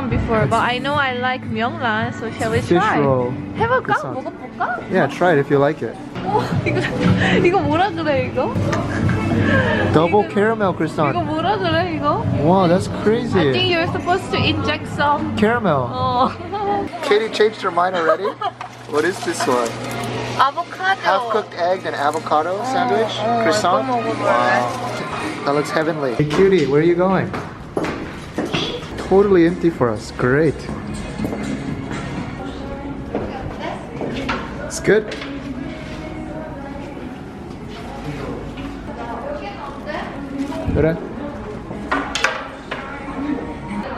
one before, but I know I like Myeonglan, so shall we Fish try? roll. 해볼까? croissant. 먹어볼까? Yeah, try it if you like it. 이거 뭐라 그래 이거? Double caramel croissant. 이거 뭐라 그래 이거? Wow, that's I think crazy. you're supposed to inject some. Caramel. Katie Oh. changed her mind already? What is this one? Avocado. Half-cooked egg and avocado sandwich? Croissant? 이거 먹어볼래? Wow. That looks heavenly. Hey cutie, where are you going? Totally empty for us. Great. It's good. 그래.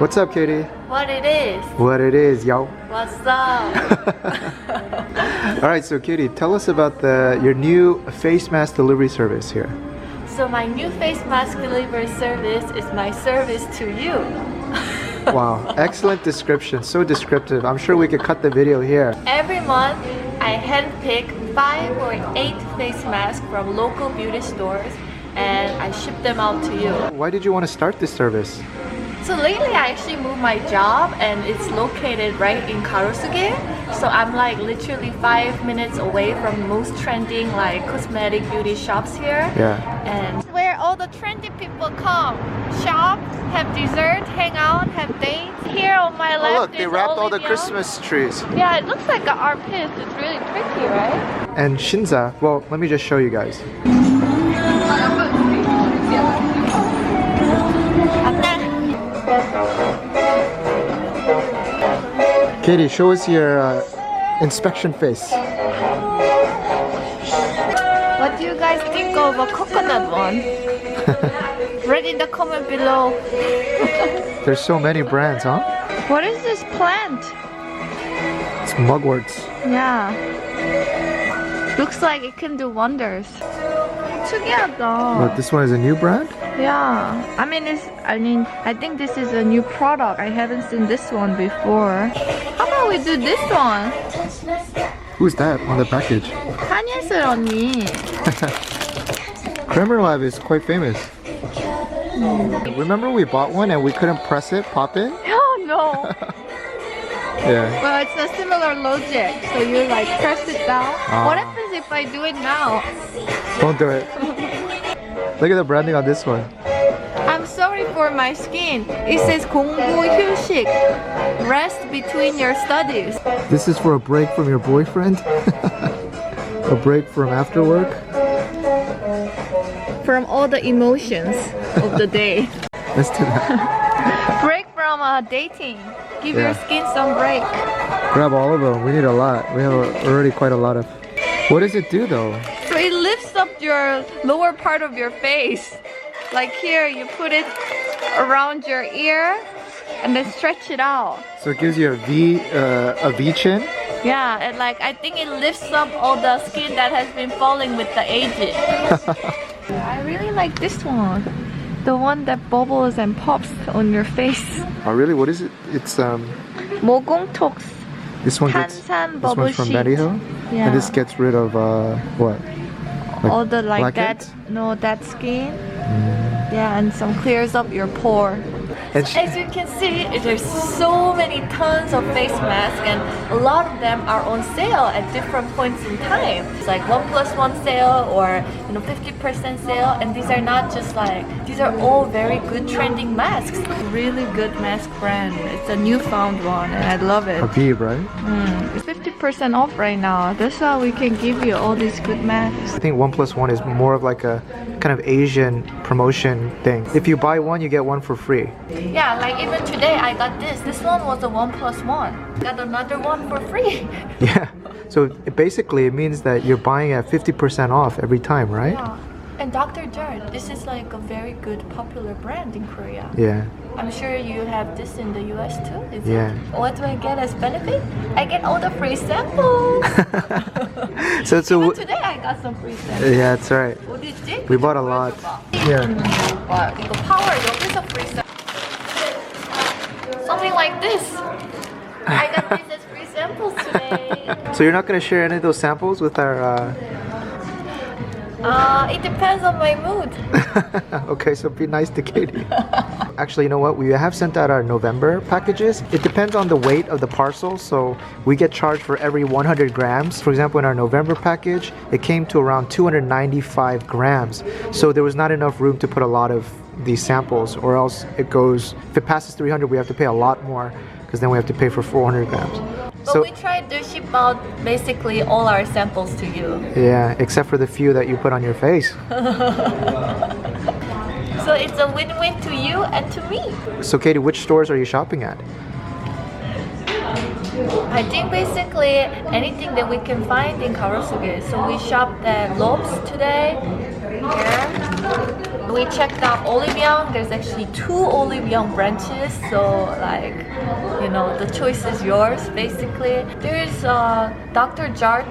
What's up, Katie? What it is? What it is, yo. What's up? All right, so Katie, tell us about your new face mask delivery service here. So my new face mask delivery service is my service to you. Wow, excellent description, so descriptive. I'm sure we could cut the video here. Every month, I handpick 5 or 8 face masks from local beauty stores and I ship them out to you. Why did you want to start this service? So lately I actually moved my job and it's located right in Garosugil. So I'm like literally 5 minutes away from most trending like cosmetic beauty shops here. Yeah. And where all the trendy people come, shop, have dessert, hang out, have dates. Here on my left Oh look, they is wrapped all the Olivia. Christmas trees. Yeah, it looks like an art piece. It's really pretty, right? And Sinsa, well, let me just show you guys. Katie, show us your inspection face. What do you guys think of a coconut one? Write in the comment below. There's so many brands, huh? What is this plant? It's mugworts. Yeah. Looks like it can do wonders. 특이하다. But this one is a new brand? Yeah. I think this is a new product. I haven't seen this one before. How about we do this one? Who's that on the package? 한예슬 언니. Creamer Lab is quite famous. Remember we bought one and we couldn't press it, pop it? Oh no. Yeah. Well, it's a similar logic. So you like press it down. Ah. What happens if I do it now? Don't do it. Look at the branding on this one. I'm sorry for my skin. It says 공부 휴식. Rest between your studies. This is for a break from your boyfriend? A break from after work? From all the emotions of the day. Let's do that. Break from dating. Give Yeah. your skin some break. Grab all of them. We need a lot. We have already quite a lot of. What does it do though? So it lifts up your lower part of your face. Like here, you put it around your ear and then stretch it out. So it gives you a V chin. Yeah, and like I think it lifts up all the skin that has been falling with the aging. I really like this one. The one that bubbles and pops on your face. Oh really? What is it? It's 모공톡스. this one gets 탄산 this bubble one's from sheet. Mediho, Yeah. and this gets rid of what? Like All the like blackheads? that, no, that skin. Yeah, and some clears up your pore. And As you can see, there's so many tons of face masks and a lot of them are on sale at different points in time. It's like 1+1 sale or 50% sale, and these are not just like, these are all very good trending masks. Really good mask brand. It's a newfound one and I love it. Habib, right? It's 50% off right now. That's why we can give you all these good masks. I think 1+1 is more of like a kind of Asian promotion thing. If you buy one, you get one for free. Yeah, like even today I got this. This one was a 1+1. Got another one for free. Yeah. So basically it means that you're buying at 50% off every time, right? Yeah. And Dr. Dirt, this is like a very good popular brand in Korea. Yeah. I'm sure you have this in the US too, is Yeah. it? What do I get as benefit? I get all the free samples. So it's Even today I got some free samples. yeah, that's right. 어디지? We bought a lot. Yeah. 와, 이거 파워 여기서 free sample. Something like this. I got this as free samples today. So you're not going to share any of those samples with our It depends on my mood. Okay, so be nice to Katie. actually, you know what? We have sent out our November packages. It depends on the weight of the parcel, so we get charged for every 100 grams. For example, in our November package, it came to around 295 grams. So there was not enough room to put a lot of these samples, or else it goes, if it passes 300, we have to pay a lot more, because then we have to pay for 400 grams. But we tried to ship out basically all our samples to you. Yeah, except for the few that you put on your face. So it's a win-win to you and to me. So Katie, which stores are you shopping at? I think basically anything that we can find in Garosugil. So we shopped at Lobes today. Here. We checked out Olive Young. There's actually 2 Olive Young branches. So like, you know, the choice is yours basically. There's Dr. Jart,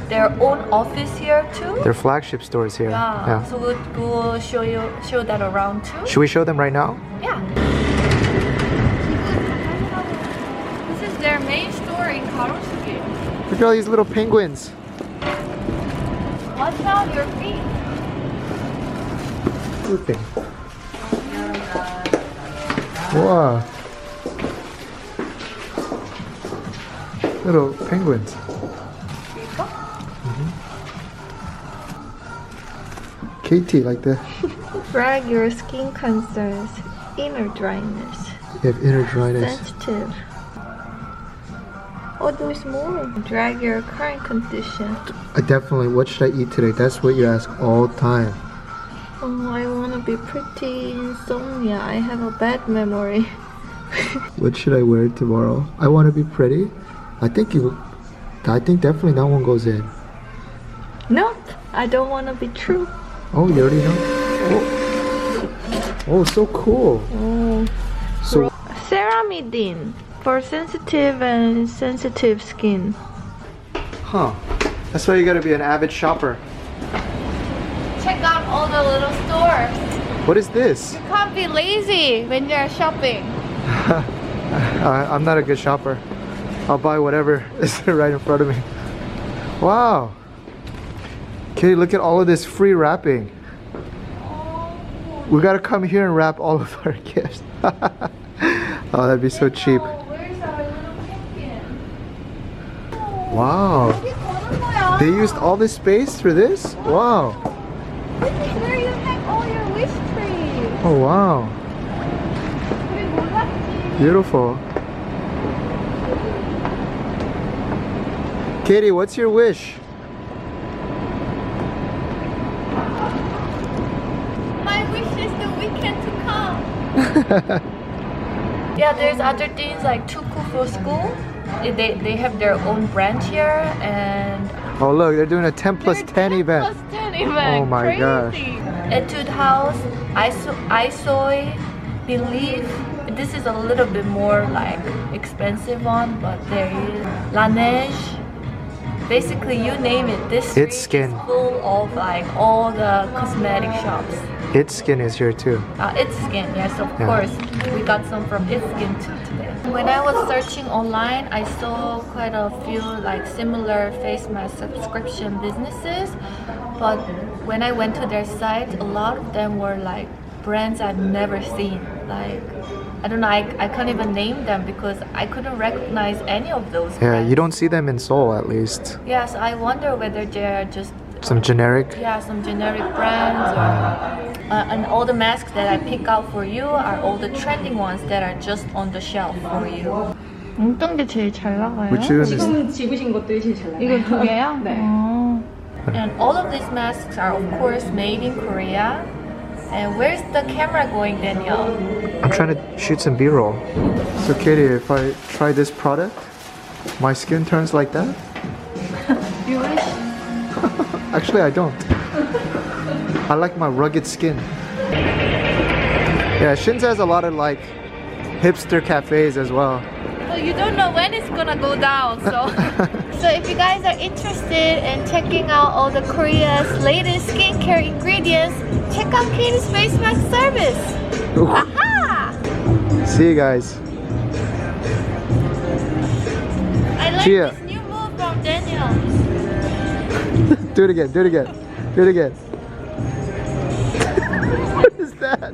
their own office here too. Their flagship stores here. Yeah. So we'll show that around too. Should we show them right now? Yeah. This is their main store in Garosugil. Look at all these little penguins. Watch out your feet. Thing. Wow. Little penguins. Katie, like that. Drag your skin concerns, inner dryness, You have inner dryness. sensitive. Oh, there's more. Drag your current condition. I definitely, what should I eat today? That's what you ask all the time. Oh, I want to be pretty. Insomnia. I have a bad memory. What should I wear tomorrow? I want to be pretty. I think definitely that one goes in. Nope. I don't want to be true. Oh, you already know? Oh, so cool. Oh. So, Ceramidine for sensitive and sensitive skin. huh. That's why you gotta be an avid shopper. Check out all the little stores. What is this? You can't be lazy when you're shopping. I'm not a good shopper. I'll buy whatever is right in front of me. Wow. Okay, look at all of this free wrapping. We gotta come here and wrap all of our gifts. Oh, that'd be so cheap. Where's our little pumpkin? Wow. They used all this space for this? Wow. This is where you hang all your wish trees. Oh, wow. 우리 몰랐지. Beautiful. Katie, what's your wish? My wish is the weekend to come. Yeah, there's other things like Tuku for school. They have their own branch here, and Oh, look, they're doing a 10 plus 10 event. 10 plus 10 event. Oh my Crazy. gosh. Etude House, Isoy, Believe. This is a little bit more like expensive one, but there is Laneige. Basically, you name it. This street It's Skin. is full of like all the cosmetic shops. It's Skin is here too. It's Skin, yes, of Yeah. course. We got some from It's Skin too today. When I was searching online, I saw quite a few like similar face mask subscription businesses, but when I went to their site, a lot of them were like brands I've never seen. Like, I don't know, I can't even name them because I couldn't recognize any of those Yeah, brands. you don't see them in Seoul at least. Yes, I wonder whether they're just Some generic. yeah, some generic brands or and all the masks that I pick out for you are all the trending ones that are just on the shelf for you. 어떤 게 제일 잘 나가요? Which is 지금 집으신 것들이 제일 잘 나가요. 이거 두 개요? 네. And all of these masks are of course made in Korea. And where's the camera going, Danielle? I'm trying to shoot some B-roll. So Katie, if I try this product, my skin turns like that? You wish. Actually, I don't. I like my rugged skin. Yeah, Sinsa has a lot of like hipster cafes as well. Well, you don't know when it's gonna go down, so. So if you guys are interested in checking out all the Korea's latest skincare ingredients, check out Katie's Face Mask service. Ooh. Aha! See you guys. I like Chia. this new move from Daniel. Do it again, do it again, do it again. What is that? that.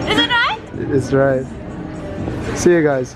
Is it right? It's right. See you guys.